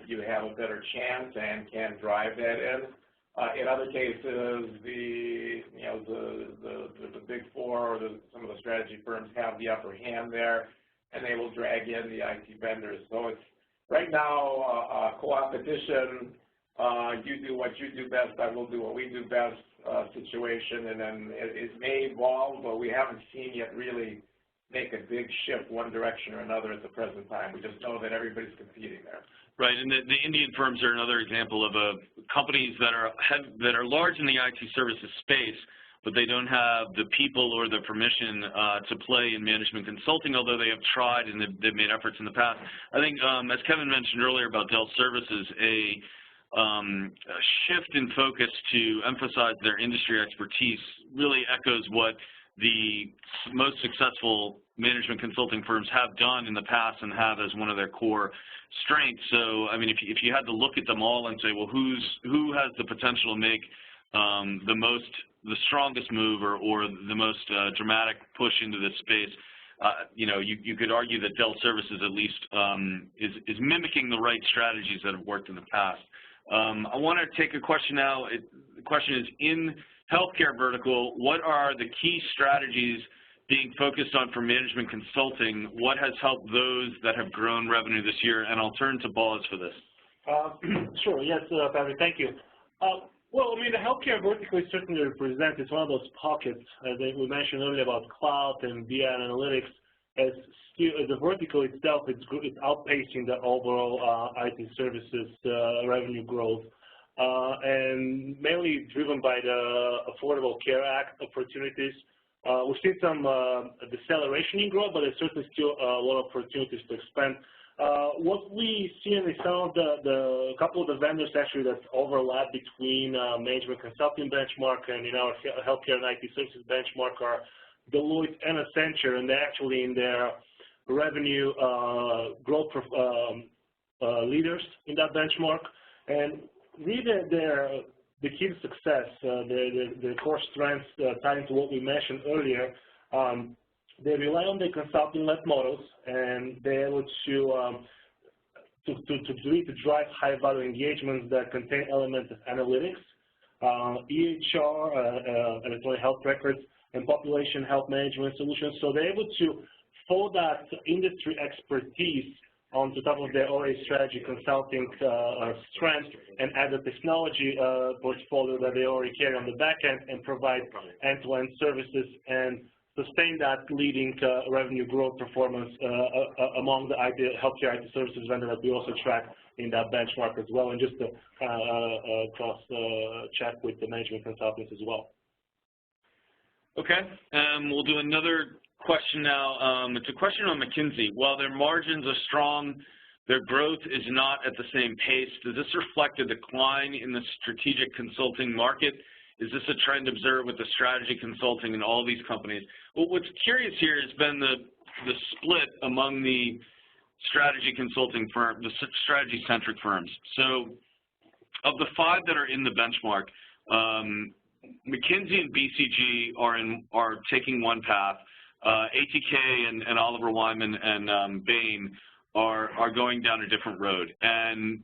you have a better chance and can drive that in. In other cases, the big four or some of the strategy firms have the upper hand there, and they will drag in the IT vendors. So it's right now a co-opetition. You do what you do best, I will do what we do best situation, and then it may evolve, but we haven't seen yet really make a big shift one direction or another at the present time. We just know that everybody's competing there. Right, and the Indian firms are another example of companies that are large in the IT services space, but they don't have the people or the permission to play in management consulting, although they have tried and they've made efforts in the past. I think, as Kevin mentioned earlier about Dell Services, a shift in focus to emphasize their industry expertise really echoes what the most successful management consulting firms have done in the past and have as one of their core strengths. So, I mean, if you had to look at them all and say, well, who has the potential to make the strongest move or the most dramatic push into this space, you know, you could argue that Dell Services at least is mimicking the right strategies that have worked in the past. I want to take a question now. The question is, in healthcare vertical, what are the key strategies being focused on for management consulting? What has helped those that have grown revenue this year? And I'll turn to Boz for this. Sure, yes, Patrick, thank you. Well, I mean, the healthcare vertical certainly represents, it's one of those pockets, as we mentioned earlier about cloud and BI and analytics, as the vertical itself, it's outpacing the overall IT services revenue growth, and mainly driven by the Affordable Care Act opportunities. We've seen some deceleration in growth, but there's certainly still a lot of opportunities to expand. What we see in some of the couple of the vendors actually that overlap between management consulting benchmark and in our healthcare and IT services benchmark are Deloitte and Accenture, and they're actually in their revenue growth leaders in that benchmark. And really the key to success, the core strengths tied into what we mentioned earlier, they rely on the consulting-led models, and they're able to drive high-value engagements that contain elements of analytics, EHR, electronic health records, and population health management solutions. So they're able to fold that industry expertise onto top of their already strategy consulting strength and add the technology portfolio that they already carry on the back end and provide end-to-end services and sustain that leading revenue growth performance among the healthcare IT services vendor that we also track in that benchmark as well, and just to cross-check with the management consultants as well. Okay, we'll do another question now. It's a question on McKinsey. While their margins are strong, their growth is not at the same pace. Does this reflect a decline in the strategic consulting market? Is this a trend observed with the strategy consulting in all these companies? Well, what's curious here has been the split among the strategy consulting firm, the strategy-centric firms. So of the 5 that are in the benchmark, McKinsey and BCG are taking one path. ATK and Oliver Wyman and Bain are going down a different road. And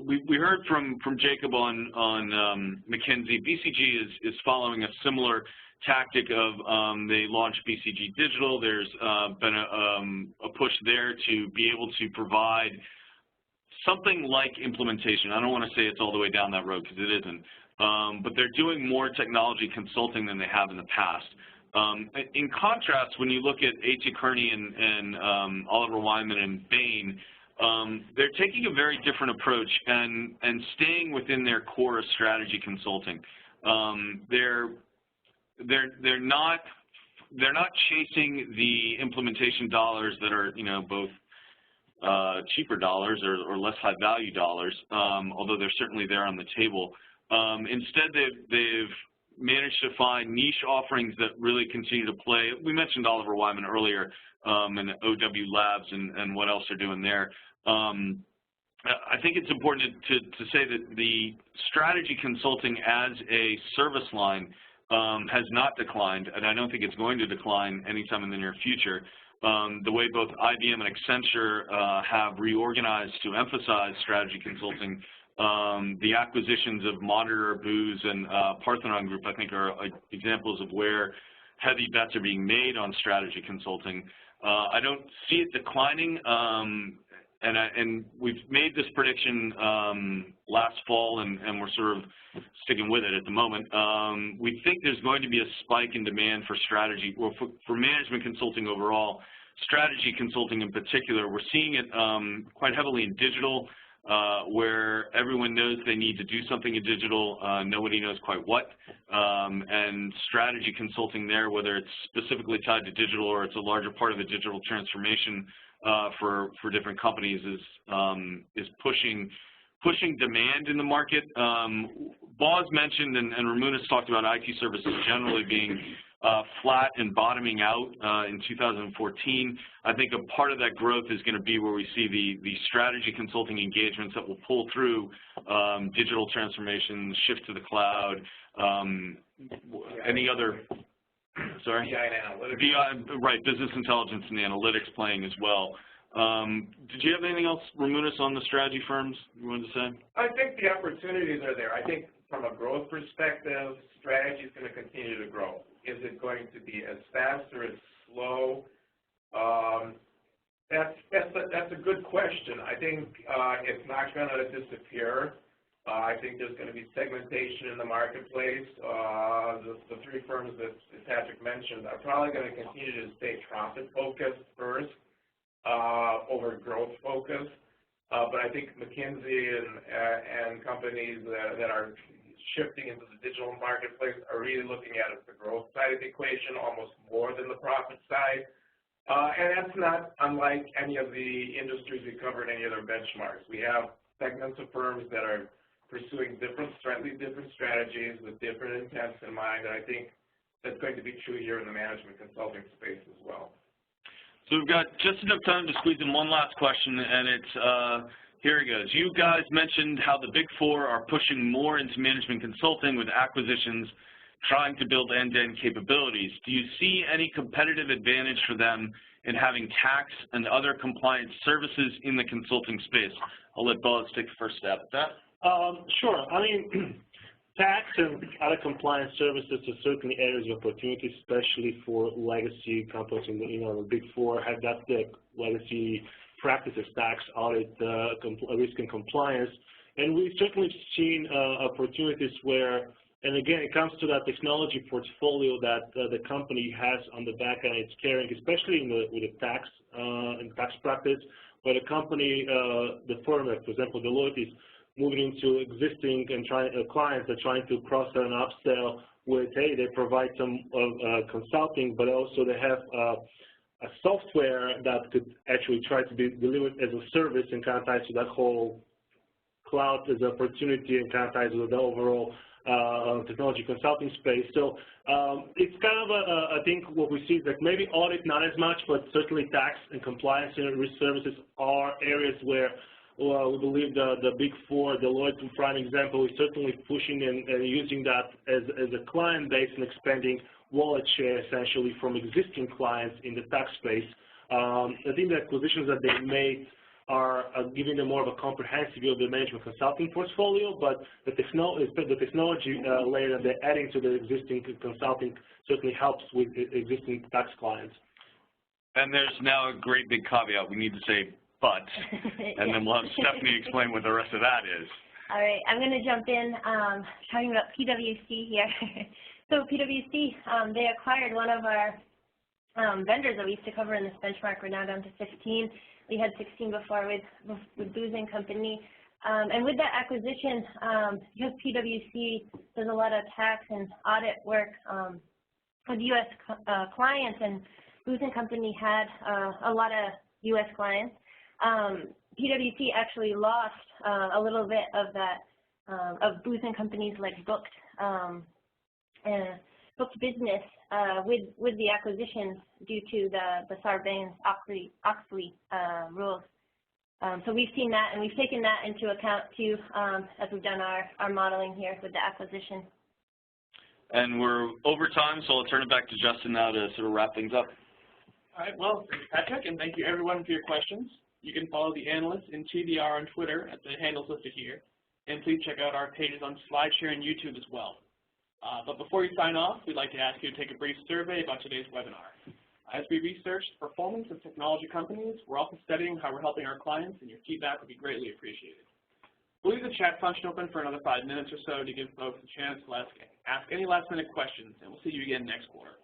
we heard from Jacob on McKinsey. BCG is following a similar tactic of they launched BCG Digital. There's been a push there to be able to provide something like implementation. I don't want to say it's all the way down that road because it isn't. But they're doing more technology consulting than they have in the past. In contrast, when you look at A.T. Kearney and Oliver Wyman and Bain, they're taking a very different approach and staying within their core of strategy consulting. They're not chasing the implementation dollars that are, you know, both cheaper dollars or less high value dollars, although they're certainly there on the table. Instead, they've managed to find niche offerings that really continue to play. We mentioned Oliver Wyman earlier and OW Labs and what else they're doing there. I think it's important to say that the strategy consulting as a service line has not declined, and I don't think it's going to decline anytime in the near future. The way both IBM and Accenture have reorganized to emphasize strategy consulting, the acquisitions of Monitor, Booz, and Parthenon Group, I think, are examples of where heavy bets are being made on strategy consulting. I don't see it declining, and we've made this prediction last fall, and we're sort of sticking with it at the moment. We think there's going to be a spike in demand for strategy, or for management consulting overall, strategy consulting in particular. We're seeing it quite heavily in digital, where everyone knows they need to do something in digital, nobody knows quite what, and strategy consulting there, whether it's specifically tied to digital or it's a larger part of the digital transformation for different companies, is pushing demand in the market. Boz mentioned and Ramunas talked about IT services generally being flat and bottoming out in 2014. I think a part of that growth is going to be where we see the strategy consulting engagements that will pull through digital transformation, shift to the cloud, any other, sorry? BI and analytics. BI, right, business intelligence and analytics playing as well. Did you have anything else, Ramunas, on the strategy firms you wanted to say? I think the opportunities are there. I think from a growth perspective, strategy is going to continue to grow. Is it going to be as fast or as slow? That's a good question. I think it's not going to disappear. I think there's going to be segmentation in the marketplace. The three firms that Patrick mentioned are probably going to continue to stay profit-focused first over growth-focused. But I think McKinsey and companies that are shifting into the digital marketplace are really looking at it the growth side of the equation almost more than the profit side. And that's not unlike any of the industries we covered, any other benchmarks. We have segments of firms that are pursuing slightly different strategies with different intents in mind, and I think that's going to be true here in the management consulting space as well. So we've got just enough time to squeeze in one last question, and it's, here it goes. You guys mentioned how the Big Four are pushing more into management consulting with acquisitions, trying to build end-to-end capabilities. Do you see any competitive advantage for them in having tax and other compliance services in the consulting space? I'll let Boz take the first stab at that. Sure. I mean, tax and other compliance services are certainly areas of opportunity, especially for legacy companies in the Big Four. Have that legacy practices, tax, audit, risk and compliance. And we've certainly seen opportunities where, and again, it comes to that technology portfolio that the company has on the back end it's carrying, especially with the tax and tax practice, where the company, the firm, for example, Deloitte, is moving into existing and clients are trying to cross-sell and upsell with, hey, they provide some consulting, but also they have a software that could actually try to be delivered as a service and kind of ties to that whole cloud as an opportunity and kind of ties with the overall technology consulting space. So it's kind of I think what we see is that maybe audit not as much, but certainly tax and compliance and risk services are areas where we believe the Big Four, Deloitte, prime example, is certainly pushing and using that as a client base and expanding wallet share essentially from existing clients in the tax space. I think the acquisitions that they made are giving them more of a comprehensive view of the management consulting portfolio, but the technology layer that they're adding to the existing consulting certainly helps with existing tax clients. And there's now a great big caveat. We need to say but, and then we'll have Stephanie explain what the rest of that is. All right, I'm going to jump in talking about PwC here. So PwC, they acquired one of our vendors that we used to cover in this benchmark. We're now down to 15. We had 16 before with Booz and Company. And with that acquisition, because PwC does a lot of tax and audit work with U.S. clients, and Booz and Company had a lot of U.S. clients, PwC actually lost a little bit of that, of Booz and Company's booked business with the acquisitions due to the Sarbanes-Oxley rules. So we've seen that, and we've taken that into account too as we've done our modeling here with the acquisition. And we're over time, so I'll turn it back to Justin now to sort of wrap things up. All right, well, Patrick, and thank you everyone for your questions. You can follow the Analysts in TBR on Twitter at the handles listed here, and please check out our pages on SlideShare and YouTube as well. But before you sign off, we'd like to ask you to take a brief survey about today's webinar. As we research the performance of technology companies, we're also studying how we're helping our clients, and your feedback would be greatly appreciated. We'll leave the chat function open for another 5 minutes or so to give folks a chance to ask any last-minute questions, and we'll see you again next quarter.